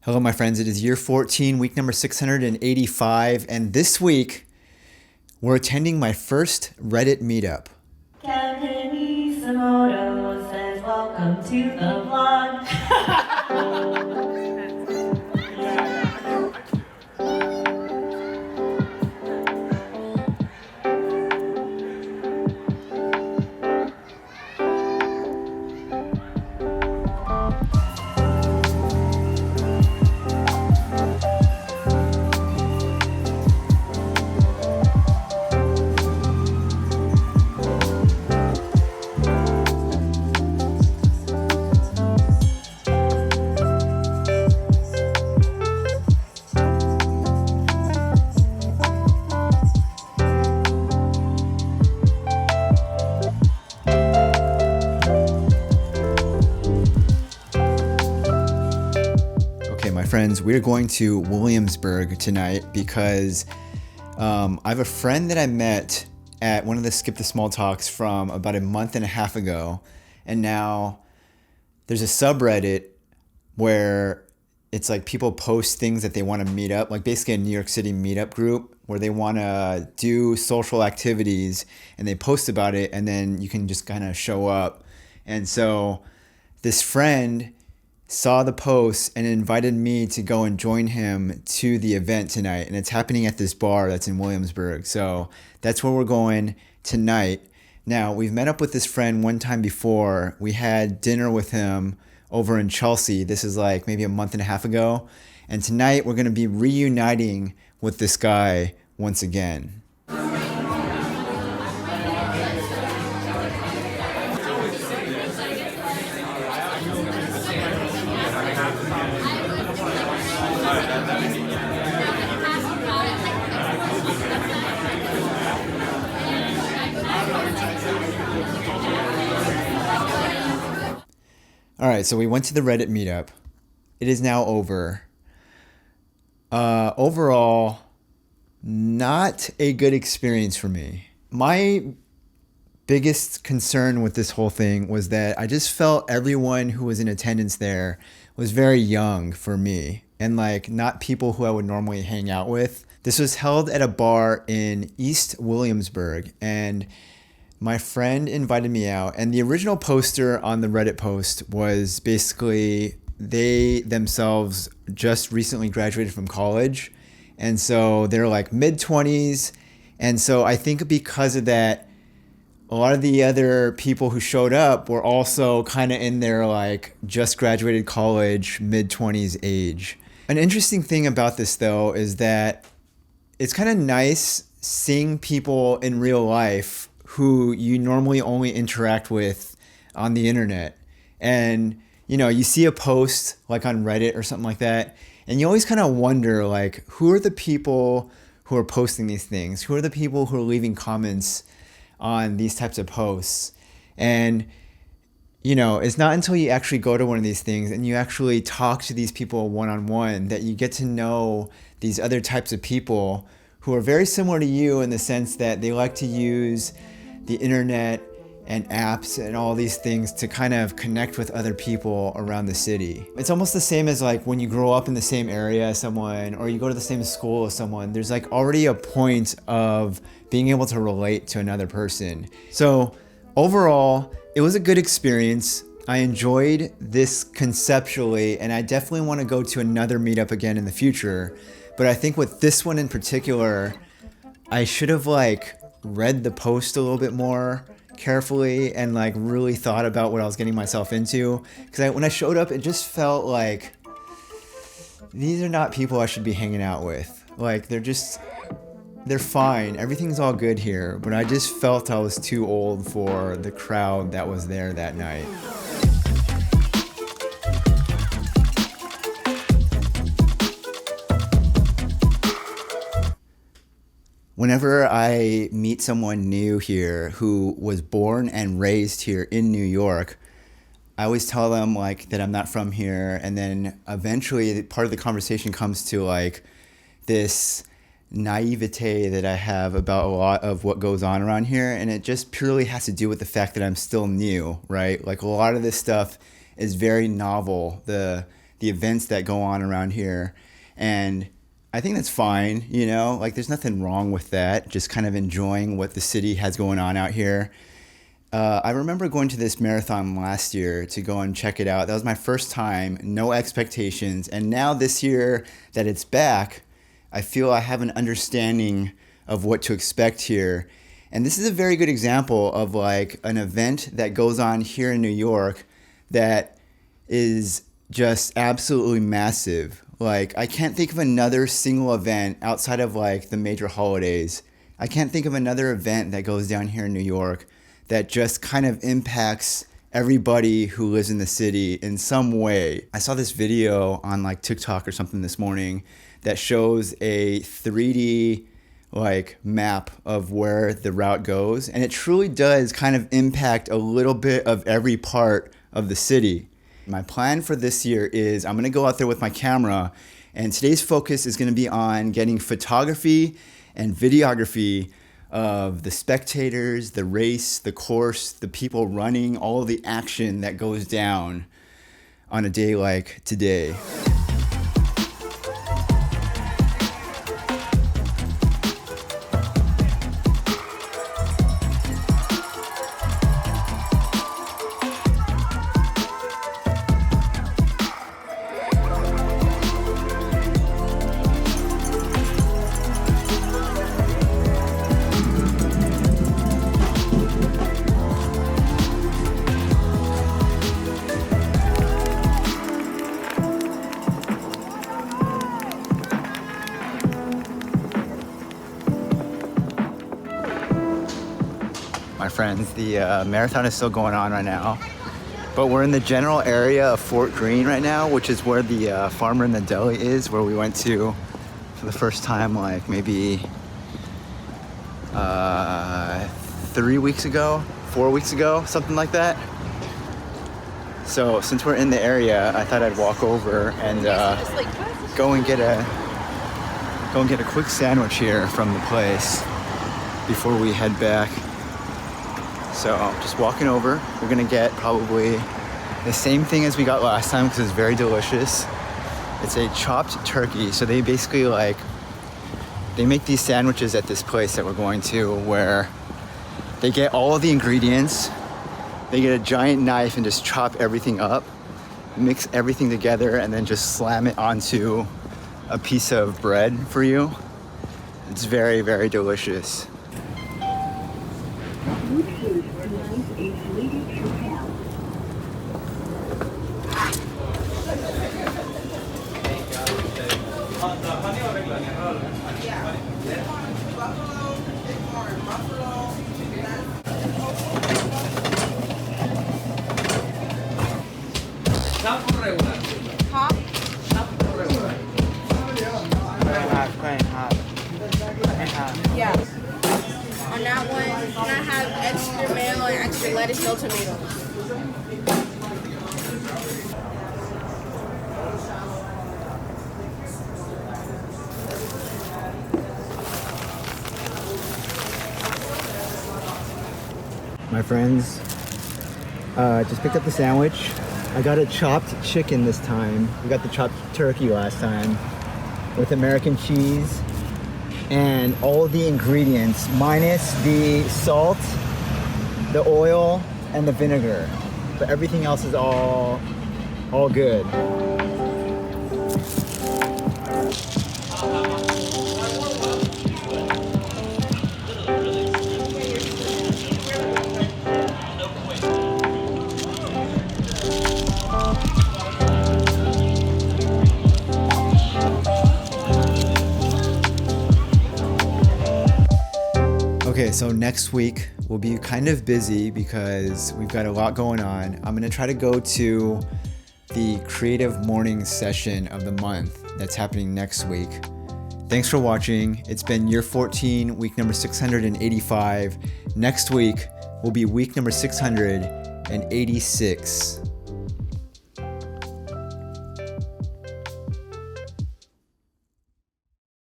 Hello, my friends. It is year 14, week number 685, and this week we're attending my first Reddit meetup. Kevinisomoto says, welcome to the vlog. Okay, my friends, we're going to Williamsburg tonight because I have a friend that I met at one of the Skip the Small Talks from about a month and a half ago, and now there's a subreddit where it's like people post things that they want to meet up, like basically a New York City meetup group where they want to do social activities and they post about it, and then you can just kind of show up. And so this friend saw the post and invited me to go and join him to the event tonight, and it's happening at this bar that's in Williamsburg. So that's where we're going tonight. Now, we've met up with this friend one time before. We had dinner with him over in Chelsea. This is like maybe a month and a half ago. And tonight we're going to be reuniting with this guy once again. All right, so we went to the Reddit meetup. It is now over. Overall, not a good experience for me. My biggest concern with this whole thing was that I just felt everyone who was in attendance there was very young for me, and like not people who I would normally hang out with. This was held at a bar in East Williamsburg, and my friend invited me out, and the original poster on the Reddit post was basically they themselves just recently graduated from college. And so they're like mid-20s. And so I think because of that, a lot of the other people who showed up were also kind of in their like just graduated college, mid-20s age. An interesting thing about this though is that it's kind of nice seeing people in real life who you normally only interact with on the internet. And, you know, you see a post like on Reddit or something like that, and you always kind of wonder, like, who are the people who are posting these things? Who are the people who are leaving comments on these types of posts? And, you know, it's not until you actually go to one of these things and you actually talk to these people one-on-one that you get to know these other types of people who are very similar to you in the sense that they like to use the internet and apps and all these things to kind of connect with other people around the city. It's almost the same as like when you grow up in the same area as someone, or you go to the same school as someone, there's like already a point of being able to relate to another person. So overall, it was a good experience. I enjoyed this conceptually, and I definitely want to go to another meetup again in the future. But I think with this one in particular, I should have like read the post a little bit more carefully and like really thought about what I was getting myself into. Because when I showed up, it just felt like these are not people I should be hanging out with. Like they're fine. Everything's all good here. But I just felt I was too old for the crowd that was there that night. Whenever I meet someone new here who was born and raised here in New York, I always tell them like that I'm not from here, and then eventually part of the conversation comes to like this naivete that I have about a lot of what goes on around here, and it just purely has to do with the fact that I'm still new, right? Like a lot of this stuff is very novel. The the events that go on around here. And I think that's fine, you know, like there's nothing wrong with that. Just kind of enjoying what the city has going on out here. I remember going to this marathon last year to go and check it out. That was my first time, no expectations. And now this year that it's back, I feel I have an understanding of what to expect here. And this is a very good example of like an event that goes on here in New York that is just absolutely massive. Like I can't think of another single event outside of like the major holidays. I can't think of another event that goes down here in New York that just kind of impacts everybody who lives in the city in some way. I saw this video on like TikTok or something this morning that shows a 3D like map of where the route goes, and it truly does kind of impact a little bit of every part of the city. My plan for this year is I'm gonna go out there with my camera, and today's focus is gonna be on getting photography and videography of the spectators, the race, the course, the people running, all of the action that goes down on a day like today. My friends, the marathon is still going on right now, but we're in the general area of Fort Greene right now, which is where the Farmer in the Deli is, where we went to for the first time like maybe 3 weeks ago, 4 weeks ago, something like that. So since we're in the area, I thought I'd walk over and go and get a quick sandwich here from the place before we head back. So just walking over, we're gonna get probably the same thing as we got last time because it's very delicious. It's a chopped turkey. So they basically they make these sandwiches at this place that we're going to where they get all of the ingredients, they get a giant knife and just chop everything up, mix everything together, and then just slam it onto a piece of bread for you. It's very, very delicious. Yeah. On that one, can I have extra mayo and extra lettuce, no tomatoes? My friends, just picked up the sandwich. I got a chopped chicken this time. We got the chopped turkey last time with American cheese and all the ingredients minus the salt, the oil, and the vinegar. But everything else is all good. Okay, so next week we'll be kind of busy because we've got a lot going on. I'm gonna try to go to the creative morning session of the month that's happening next week. Thanks for watching. It's been year 14, week number 685. Next week will be week number 686.